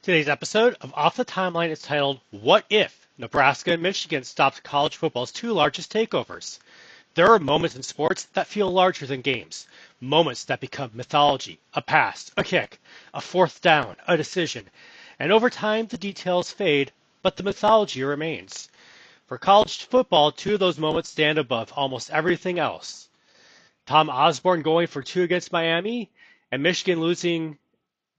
Today's episode of Off the Timeline is titled, What If Nebraska and Michigan Stopped College Football's Two Largest Takeovers? There are moments in sports that feel larger than games, moments that become mythology, a pass, a kick, a fourth down, a decision, and over time the details fade, but the mythology remains. For college football, two of those moments stand above almost everything else. Tom Osborne going for two against Miami, and Michigan losing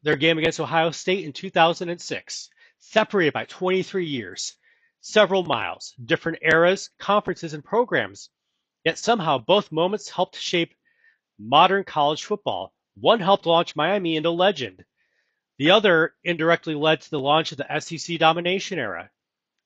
their game against Ohio State in 2006, separated by 23 years, several miles, different eras, conferences, and programs. Yet somehow both moments helped shape modern college football. One helped launch Miami into legend. The other indirectly led to the launch of the SEC domination era.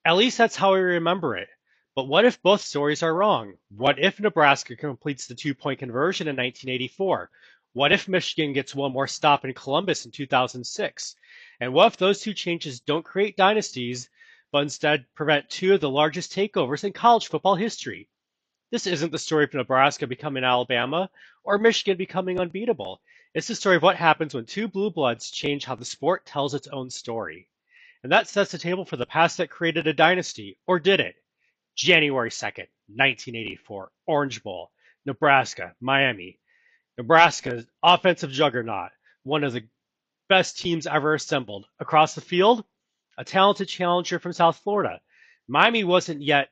At least that's how we remember it. But what if both stories are wrong? What if Nebraska completes the two-point conversion in 1984? What if Michigan gets one more stop in Columbus in 2006? And what if those two changes don't create dynasties, but instead prevent two of the largest takeovers in college football history? This isn't the story of Nebraska becoming Alabama or Michigan becoming unbeatable. It's the story of what happens when two blue bloods change how the sport tells its own story. And that sets the table for the past that created a dynasty, or did it? January 2nd, 1984, Orange Bowl, Nebraska, Miami. Nebraska's offensive juggernaut, one of the best teams ever assembled. Across the field, a talented challenger from South Florida. Miami wasn't yet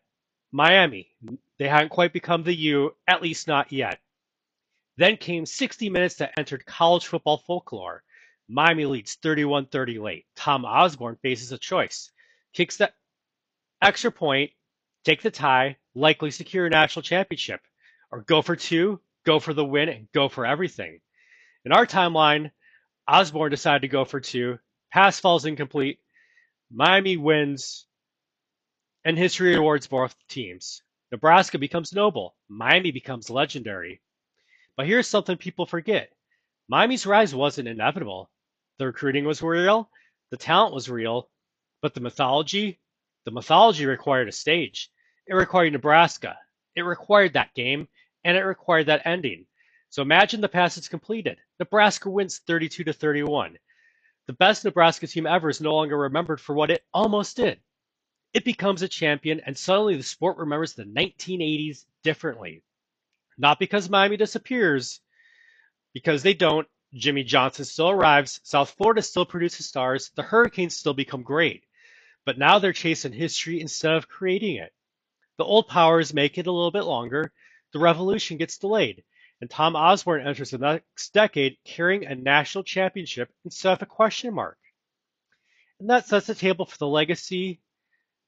Miami. They hadn't quite become the U, at least not yet. Then came 60 minutes that entered college football folklore. Miami leads 31-30 late. Tom Osborne faces a choice. Kicks the extra point, take the tie, likely secure a national championship, or go for two, go for the win, and go for everything. In our timeline, Osborne decided to go for two. Pass falls incomplete. Miami wins, and history awards both teams. Nebraska becomes noble. Miami becomes legendary. But here's something people forget. Miami's rise wasn't inevitable. The recruiting was real, the talent was real, but the mythology required a stage. It required Nebraska. It required that game, and it required that ending. So imagine the pass is completed. Nebraska wins 32-31. The best Nebraska team ever is no longer remembered for what it almost did. It becomes a champion, and suddenly the sport remembers the 1980s differently. Not because Miami disappears, because they don't. Jimmy Johnson still arrives, South Florida still produces stars, the Hurricanes still become great. But now they're chasing history instead of creating it. The old powers make it a little bit longer, the revolution gets delayed, and Tom Osborne enters the next decade carrying a national championship instead of a question mark. And that sets the table for the legacy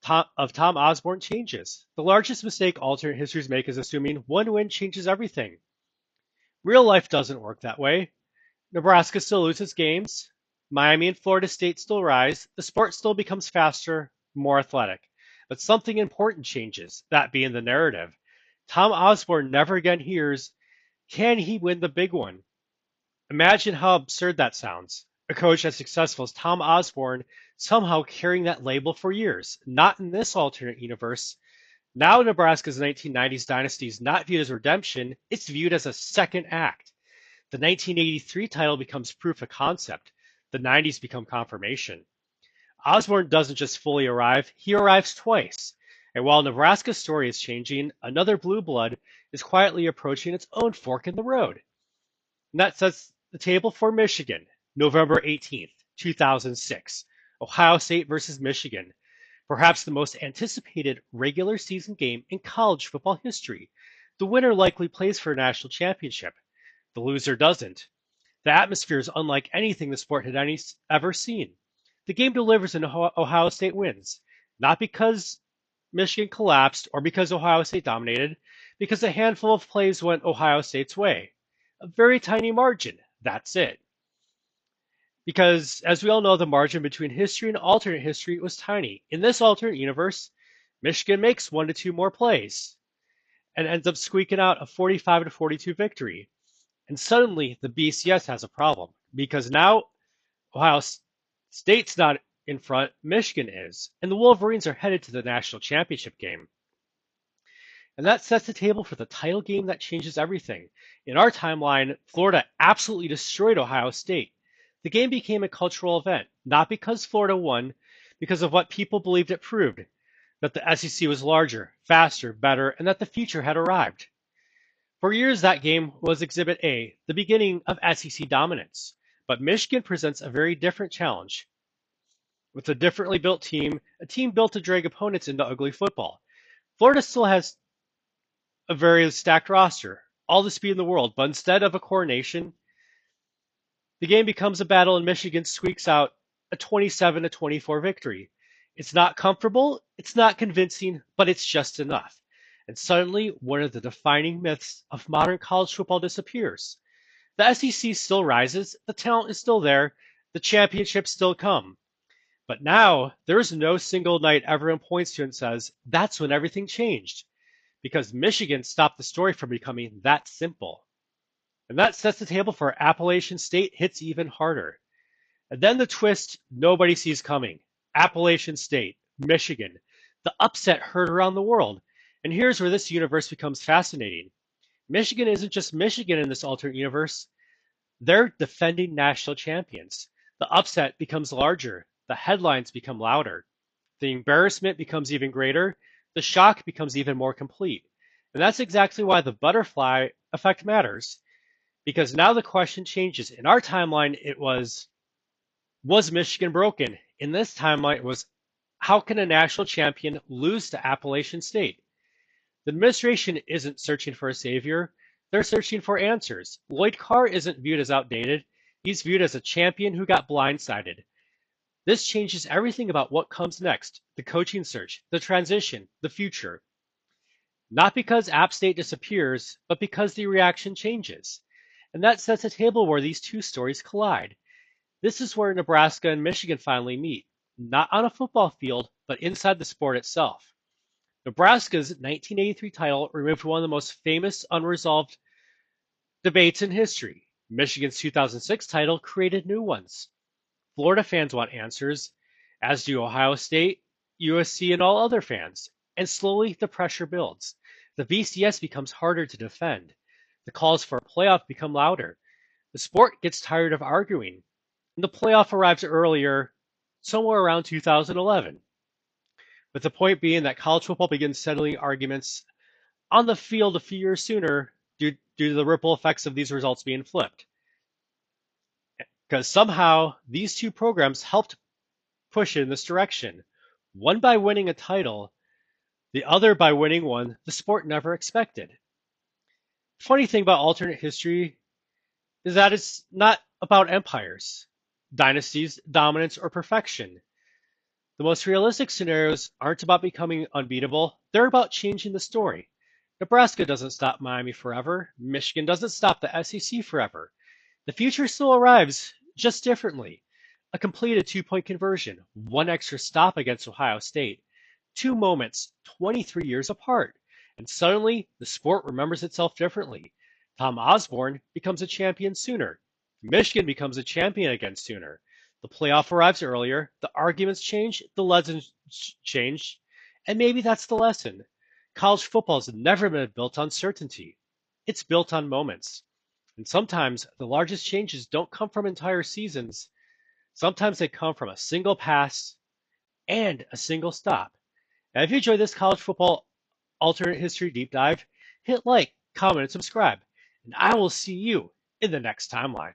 of Tom Osborne changes. The largest mistake alternate histories make is assuming one win changes everything. Real life doesn't work that way. Nebraska still loses games. Miami and Florida State still rise. The sport still becomes faster, more athletic. But something important changes, that being the narrative. Tom Osborne never again hears, can he win the big one? Imagine how absurd that sounds. A coach as successful as Tom Osborne somehow carrying that label for years. Not in this alternate universe. Now Nebraska's 1990s dynasty is not viewed as redemption, it's viewed as a second act. The 1983 title becomes proof of concept. The 90s become confirmation. Osborne doesn't just fully arrive, he arrives twice. And while Nebraska's story is changing, another blue blood is quietly approaching its own fork in the road. And that sets the table for Michigan, November 18th, 2006. Ohio State versus Michigan. Perhaps the most anticipated regular season game in college football history. The winner likely plays for a national championship. The loser doesn't. The atmosphere is unlike anything the sport had ever seen. The game delivers and Ohio State wins. Not because Michigan collapsed or because Ohio State dominated, because a handful of plays went Ohio State's way. A very tiny margin. That's it. Because, as we all know, the margin between history and alternate history was tiny. In this alternate universe, Michigan makes 1 to 2 more plays and ends up squeaking out a 45-42 victory. And suddenly, the BCS has a problem because now Ohio State's not in front, Michigan is, and the Wolverines are headed to the national championship game. And that sets the table for the title game that changes everything. In our timeline, Florida absolutely destroyed Ohio State. The game became a cultural event, not because Florida won, because of what people believed it proved, that the SEC was larger, faster, better, and that the future had arrived. For years, that game was Exhibit A, the beginning of SEC dominance. But Michigan presents a very different challenge. With a differently built team, a team built to drag opponents into ugly football. Florida still has a very stacked roster, all the speed in the world, but instead of a coronation, the game becomes a battle and Michigan squeaks out a 27-24 victory. It's not comfortable, it's not convincing, but it's just enough. And suddenly, one of the defining myths of modern college football disappears. The SEC still rises, the talent is still there, the championships still come. But now, there is no single night everyone points to and says, that's when everything changed. Because Michigan stopped the story from becoming that simple. And that sets the table for Appalachian State hits even harder. And then the twist nobody sees coming. Appalachian State, Michigan, the upset heard around the world. And here's where this universe becomes fascinating. Michigan isn't just Michigan in this alternate universe. They're defending national champions. The upset becomes larger. The headlines become louder. The embarrassment becomes even greater. The shock becomes even more complete. And that's exactly why the butterfly effect matters. Because now the question changes. In our timeline, it was Michigan broken? In this timeline, it was, how can a national champion lose to Appalachian State? The administration isn't searching for a savior. They're searching for answers. Lloyd Carr isn't viewed as outdated. He's viewed as a champion who got blindsided. This changes everything about what comes next, the coaching search, the transition, the future. Not because App State disappears, but because the reaction changes. And that sets a table where these two stories collide. This is where Nebraska and Michigan finally meet, not on a football field, but inside the sport itself. Nebraska's 1983 title removed one of the most famous unresolved debates in history. Michigan's 2006 title created new ones. Florida fans want answers, as do Ohio State, USC, and all other fans. And slowly the pressure builds. The VCS becomes harder to defend. The calls for a playoff become louder. The sport gets tired of arguing. And the playoff arrives earlier, somewhere around 2011. With the point being that college football begins settling arguments on the field a few years sooner due to the ripple effects of these results being flipped. Because somehow these two programs helped push in this direction. One by winning a title, the other by winning one the sport never expected. Funny thing about alternate history is that it's not about empires, dynasties, dominance, or perfection. The most realistic scenarios aren't about becoming unbeatable, they're about changing the story. Nebraska doesn't stop Miami forever. Michigan doesn't stop the SEC forever. The future still arrives, just differently. A completed two-point conversion, one extra stop against Ohio State, two moments 23 years apart. And suddenly, the sport remembers itself differently. Tom Osborne becomes a champion sooner. Michigan becomes a champion again sooner. The playoff arrives earlier, the arguments change, the legends change, and maybe that's the lesson. College football has never been built on certainty. It's built on moments. And sometimes the largest changes don't come from entire seasons. Sometimes they come from a single pass and a single stop. Now, if you enjoyed this college football alternate history deep dive, hit like, comment, and subscribe. And I will see you in the next timeline.